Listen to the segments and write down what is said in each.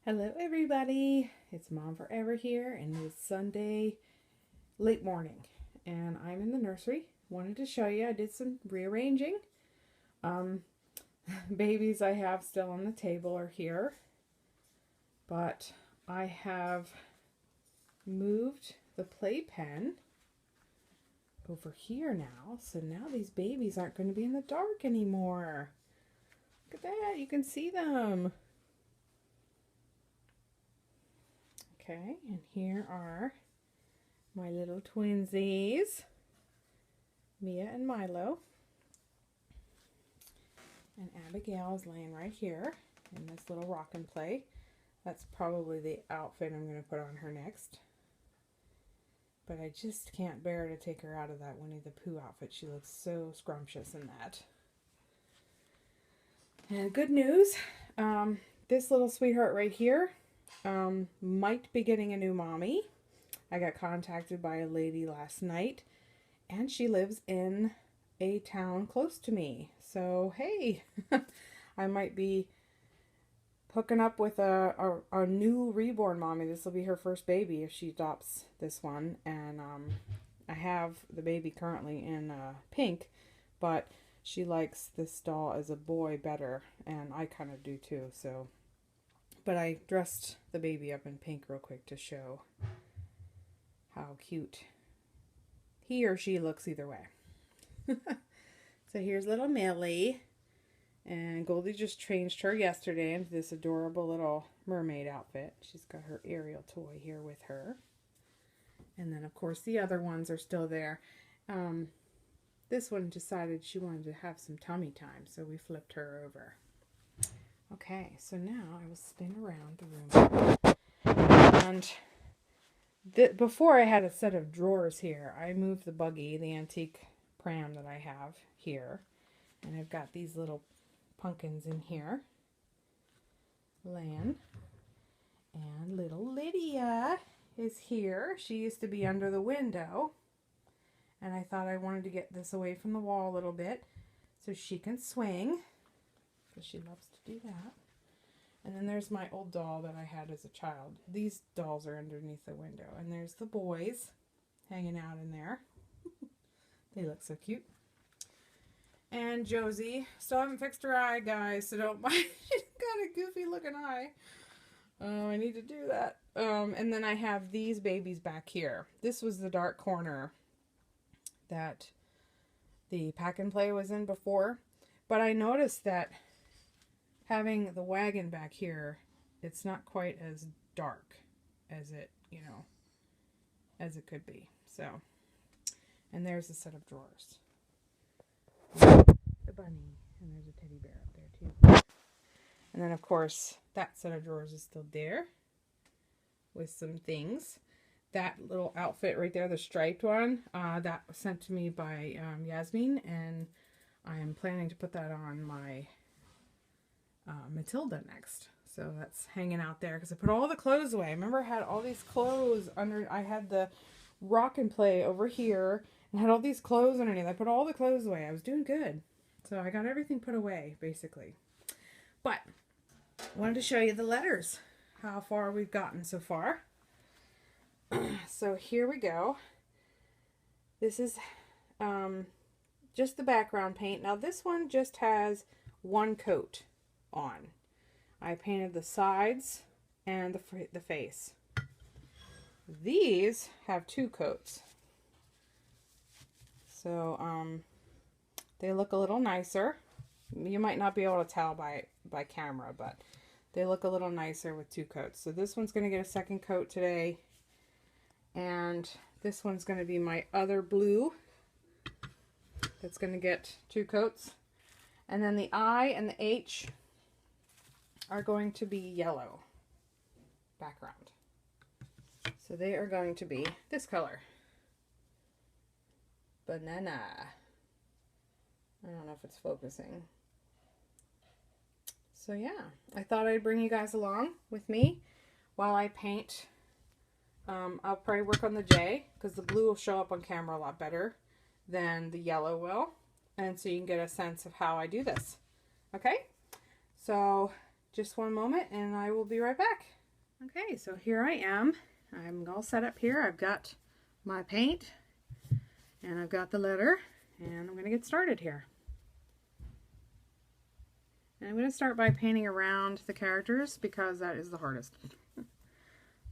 Hello everybody, it's Mom Forever here and it's Sunday late morning and I'm in the nursery. Wanted to show you I did some rearranging. Um, Babies I have still on the table are here, but I have moved the playpen over here now, so now these babies aren't going to be in the dark anymore. Look at that, you can see them. Okay, and here are my little twinsies, Mia and Milo. And Abigail is laying right here in this little rock and play. That's probably the outfit I'm going to put on her next. But I just can't bear to take her out of that Winnie the Pooh outfit. She looks so scrumptious in that. And good news, this little sweetheart right here might be getting a new mommy. I got contacted by a lady last night, and she lives in a town close to me. So, hey, I might be hooking up with a new reborn mommy. This will be her first baby if she adopts this one. And I have the baby currently in pink, but she likes this doll as a boy better, and I kind of do too. So, but I dressed the baby up in pink real quick to show how cute he or she looks either way. So here's little Millie, and Goldie just changed her yesterday into this adorable little mermaid outfit. She's got her Ariel toy here with her, and then of course the other ones are still there. This one decided she wanted to have some tummy time, so we flipped her over. Okay, so now I will spin around the room, and before I had a set of drawers here. I moved the buggy, the antique pram that I have here, and I've got these little pumpkins in here laying, and little Lydia is here. She used to be under the window, and I thought I wanted to get this away from the wall a little bit so she can swing, because she loves to do that. And then there's my old doll that I had as a child. These dolls are underneath the window. And there's the boys hanging out in there. They look so cute. And Josie, still haven't fixed her eye, guys, so don't mind. She's got a goofy looking eye. I need to do that. And then I have these babies back here. This was the dark corner that the pack and play was in before. But I noticed that having the wagon back here, it's not quite as dark as it, as it could be. So, and there's a set of drawers. The bunny, and there's a teddy bear up there too. And then of course, that set of drawers is still there with some things. That little outfit right there, the striped one, that was sent to me by Yasmin, and I am planning to put that on my Matilda next. So that's hanging out there because I put all the clothes away. I remember I had all these clothes under. I had the rock and play over here and had all these clothes underneath. I put all the clothes away. I was doing good. So I got everything put away basically. But I wanted to show you the letters, how far we've gotten so far. So here we go. This is just the background paint. Now this one just has one coat on. I painted the sides and the face. These have two coats. So they look a little nicer. You might not be able to tell by camera, but they look a little nicer with two coats. So this one's going to get a second coat today, and this one's going to be my other blue that's going to get two coats. And then the I and the H are going to be yellow background. So they are going to be this color. Banana. I don't know if it's focusing. So yeah, I thought I'd bring you guys along with me while I paint. I'll probably work on the J because the blue will show up on camera a lot better than the yellow will. And so you can get a sense of how I do this. Okay? So just one moment and I will be right back. Okay, so here I am. I'm all set up here. I've got my paint and I've got the letter and I'm going to get started here. And I'm going to start by painting around the characters because that is the hardest.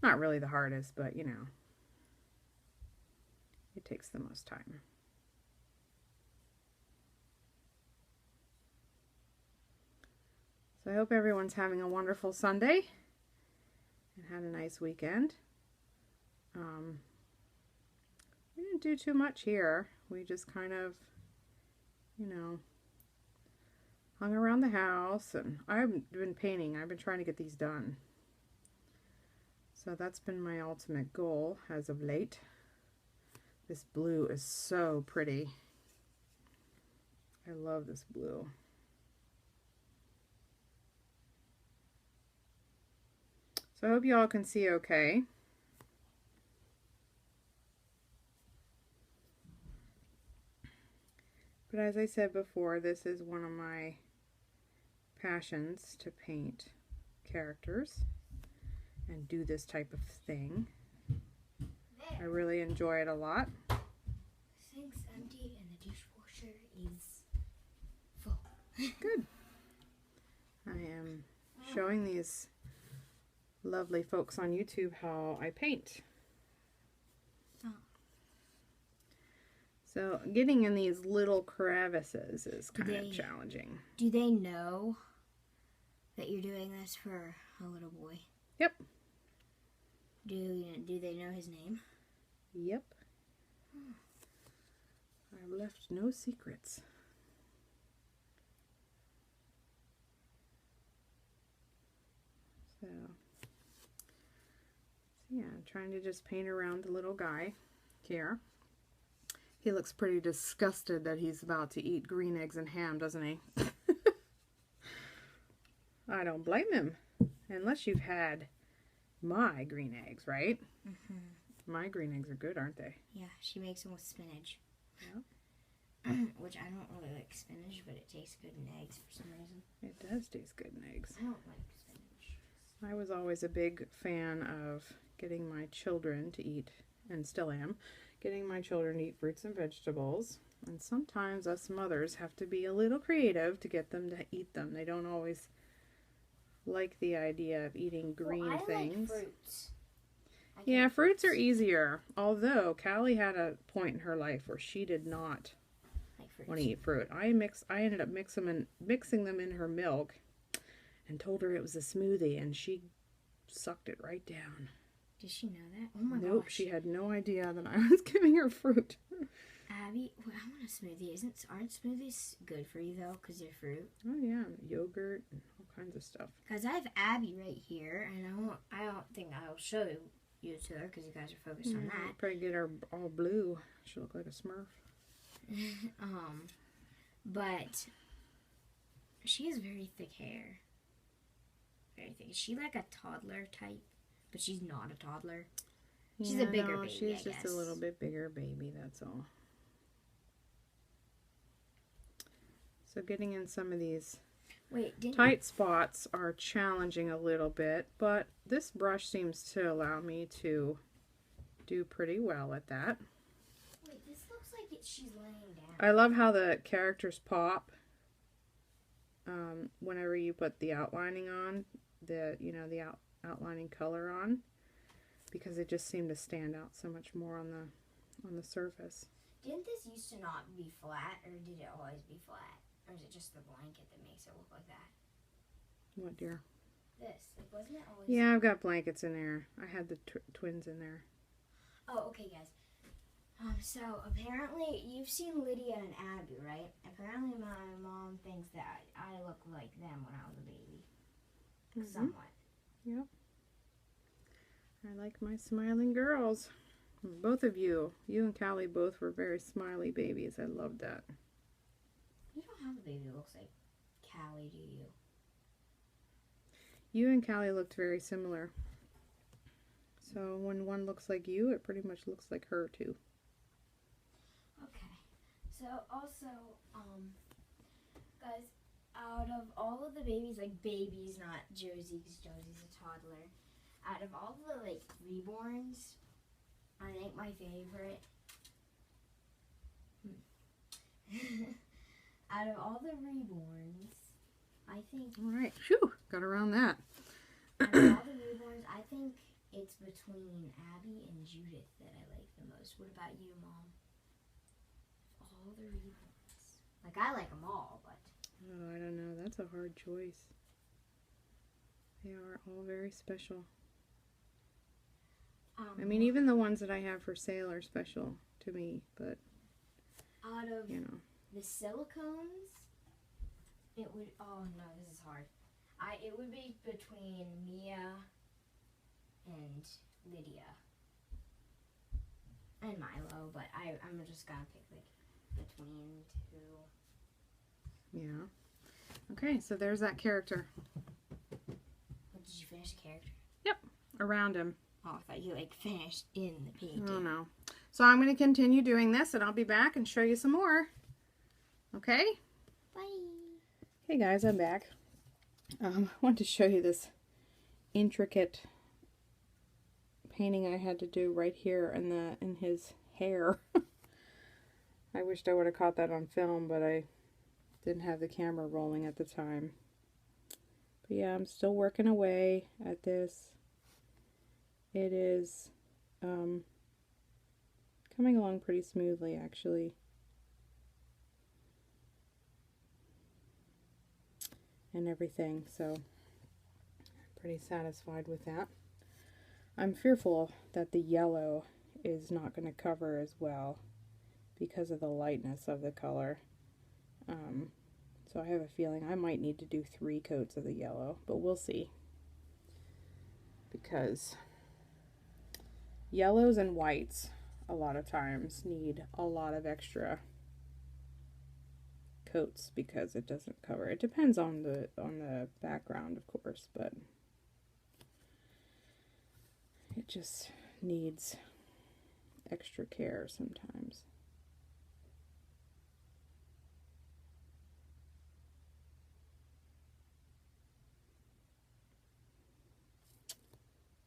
Not really the hardest, but you know, it takes the most time. So I hope everyone's having a wonderful Sunday and had a nice weekend. We didn't do too much here. We just kind of, you know, hung around the house, and I haven't been painting. I've been trying to get these done. So that's been my ultimate goal as of late. This blue is so pretty. I love this blue. So I hope you all can see okay. But as I said before, this is one of my passions, to paint characters and do this type of thing. I really enjoy it a lot. The sink's empty and the dishwasher is full. Good. I am showing these lovely folks on YouTube how I paint. Oh. So getting in these little crevices is kind of challenging. Do they know that you're doing this for a little boy? Yep. Do they know his name? Yep. I've left no secrets. So yeah, I'm trying to just paint around the little guy here. He looks pretty disgusted that he's about to eat green eggs and ham, doesn't he? I don't blame him. Unless you've had my green eggs, right? Mm-hmm. My green eggs are good, aren't they? Yeah, she makes them with spinach. Yeah. Which I don't really like spinach, but it tastes good in eggs for some reason. It does taste good in eggs. I don't like spinach. I was always a big fan of getting my children to eat, and still am, getting my children to eat fruits and vegetables. And sometimes us mothers have to be a little creative to get them to eat them. They don't always like the idea of eating green things. Like fruits. Yeah, fruits are easier. Although Callie had a point in her life where she did not want to eat fruit. I ended up mixing them in her milk and told her it was a smoothie, and she sucked it right down. Did she know that? Oh my gosh. Nope, she had no idea that I was giving her fruit. Abby, well, I want a smoothie. Aren't smoothies good for you though, because they're fruit? Oh yeah, yogurt and all kinds of stuff. Because I have Abby right here, and I don't think I'll show you to her because you guys are focused on that. Probably get her all blue. She'll look like a Smurf. But she has very thick hair. Very thick. Is she like a toddler type? But she's not a toddler. She's a bigger baby, she's just a little bit bigger baby, that's all. So getting in some of these tight spots are challenging a little bit, but this brush seems to allow me to do pretty well at that. Wait, this looks like she's laying down. I love how the characters pop whenever you put the outlining on, the outlining color on, because it just seemed to stand out so much more on the surface. Didn't this used to not be flat, or did it always be flat? Or is it just the blanket that makes it look like that? What, dear? This. Like, wasn't it always... Yeah, I've got blankets in there. I had the twins in there. Oh, okay, guys. So, apparently, you've seen Lydia and Abby, right? Apparently, my mom thinks that I look like them when I was a baby. Mm-hmm. Somewhat. Yep. I like my smiling girls. Both of you and Callie both were very smiley babies. I loved that. You don't have a baby that looks like Callie, do you? You and Callie looked very similar. So when one looks like you, it pretty much looks like her too. Okay. So also, guys, out of all of the babies, like babies, not Josie, because Josie's a toddler. Out of all the like reborns, I think my favorite. Out of all the reborns, I think. All right. Phew. Got around that. Out of all the reborns, I think it's between Abby and Judith that I like the most. What about you, Mom? All the reborns. Like, I like them all, but. Oh, I don't know. That's a hard choice. They are all very special. I mean, even the ones that I have for sale are special to me, but, out of you know. the silicones, it would, oh no, this is hard. It would be between Mia and Lydia. And Milo, but I'm just gonna pick like between two. Yeah. Okay, so there's that character. Did you finish the character? Yep, around him. Oh, I thought you like finished in the painting. Oh no. So I'm going to continue doing this and I'll be back and show you some more. Okay? Bye. Hey guys, I'm back. I wanted to show you this intricate painting I had to do right here in his hair. I wished I would have caught that on film, but I didn't have the camera rolling at the time. But yeah, I'm still working away at this. It is coming along pretty smoothly, actually. And everything, so I'm pretty satisfied with that. I'm fearful that the yellow is not going to cover as well because of the lightness of the color. So I have a feeling I might need to do 3 coats of the yellow, but we'll see. Because yellows and whites a lot of times need a lot of extra coats because it doesn't cover. It depends on the background, of course, but it just needs extra care sometimes.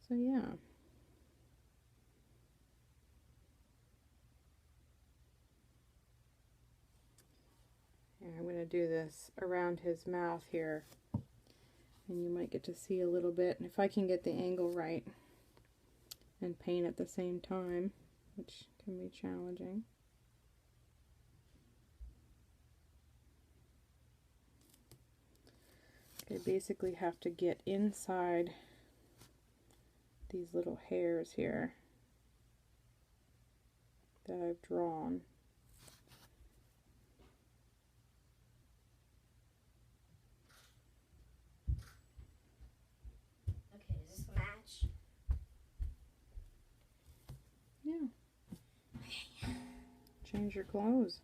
So yeah. And I'm going to do this around his mouth here, and you might get to see a little bit, and if I can get the angle right and paint at the same time, which can be challenging. I basically have to get inside these little hairs here that I've drawn. Okay, does this match? Yeah. Change your clothes.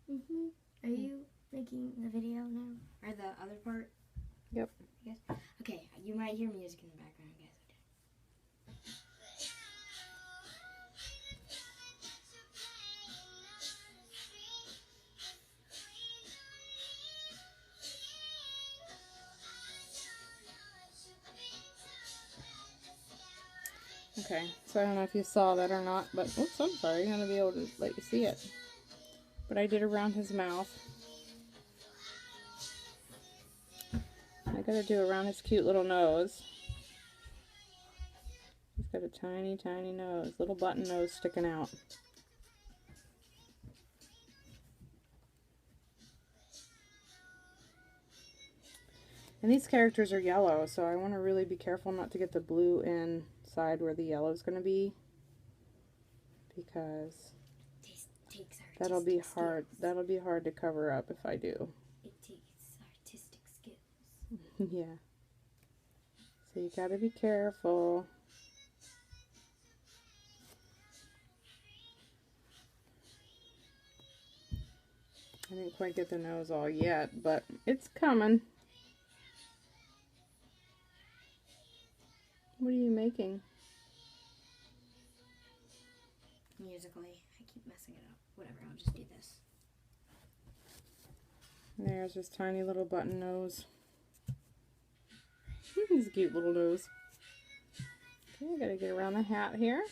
Are you making the video now? Or the other part? Yep. Yes. Okay, you might hear music in the background, guys. Okay, so I don't know if you saw that or not, but oops, I'm sorry, I'm gonna be able to let you see it. But I did around his mouth. I gotta do around his cute little nose. He's got a tiny, tiny nose, little button nose sticking out. And these characters are yellow, so I want to really be careful not to get the blue inside where the yellow is going to be, because that'll be hard. That'll be hard to cover up if I do. It takes artistic skills. Yeah. So you got to be careful. I didn't quite get the nose all yet, but it's coming. What are you making? Musically. I keep messing it up. Whatever, I'll just do this. There's this tiny little button nose. He's a cute little nose. Okay, I gotta get around the hat here.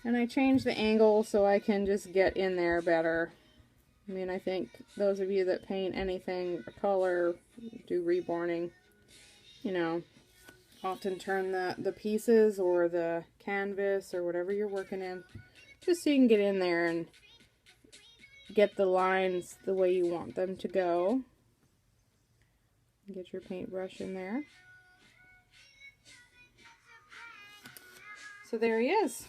And I changed the angle so I can just get in there better. I mean, I think those of you that paint anything, color, do reborning, you know, often turn the pieces or the canvas or whatever you're working in, just so you can get in there and get the lines the way you want them to go. Get your paintbrush in there. So there he is.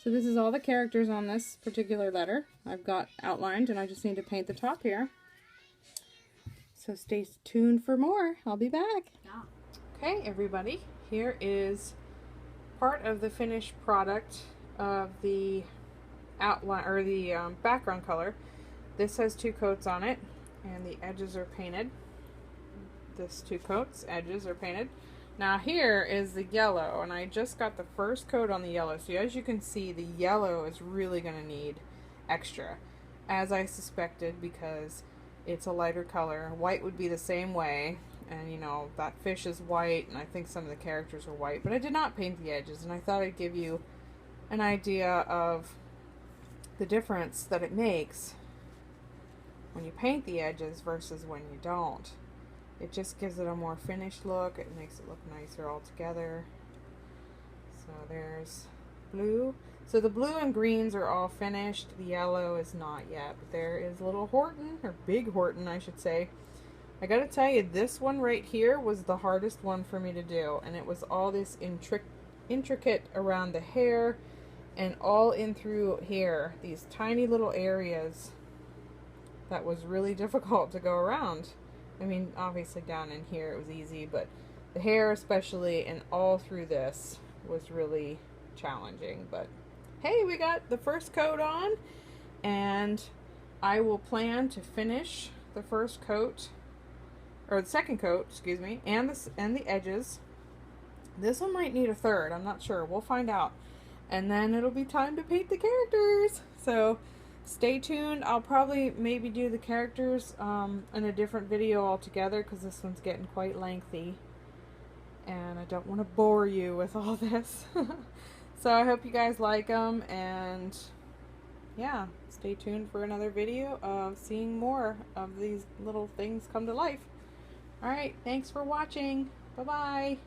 So this is all the characters on this particular letter I've got outlined, and I just need to paint the top here. So stay tuned for more. I'll be back. Yeah. Okay, everybody, here is part of the finished product of the outline, or the background color. This has 2 coats on it, and the edges are painted. This 2 coats, edges are painted. Now here is the yellow, and I just got the first coat on the yellow. So as you can see, the yellow is really going to need extra, as I suspected, because it's a lighter color. White would be the same way, and you know, that fish is white, and I think some of the characters are white, but I did not paint the edges, and I thought I'd give you an idea of the difference that it makes when you paint the edges versus when you don't. It just gives it a more finished look. It makes it look nicer altogether. So there's blue. So the blue and greens are all finished. The yellow is not yet. But there is little Horton, or Big Horton I should say. I gotta tell you, this one right here was the hardest one for me to do. And it was all this intricate around the hair and all in through here. These tiny little areas that was really difficult to go around. I mean, obviously down in here it was easy, but the hair especially and all through this was really challenging. But hey, we got the first coat on, and I will plan to finish the first coat, or the second coat, excuse me, and the edges. This one might need a third, I'm not sure. We'll find out. And then it'll be time to paint the characters. So stay tuned. I'll probably maybe do the characters in a different video altogether, because this one's getting quite lengthy and I don't want to bore you with all this. So I hope you guys like them, and yeah, stay tuned for another video of seeing more of these little things come to life. Alright, thanks for watching. Bye bye.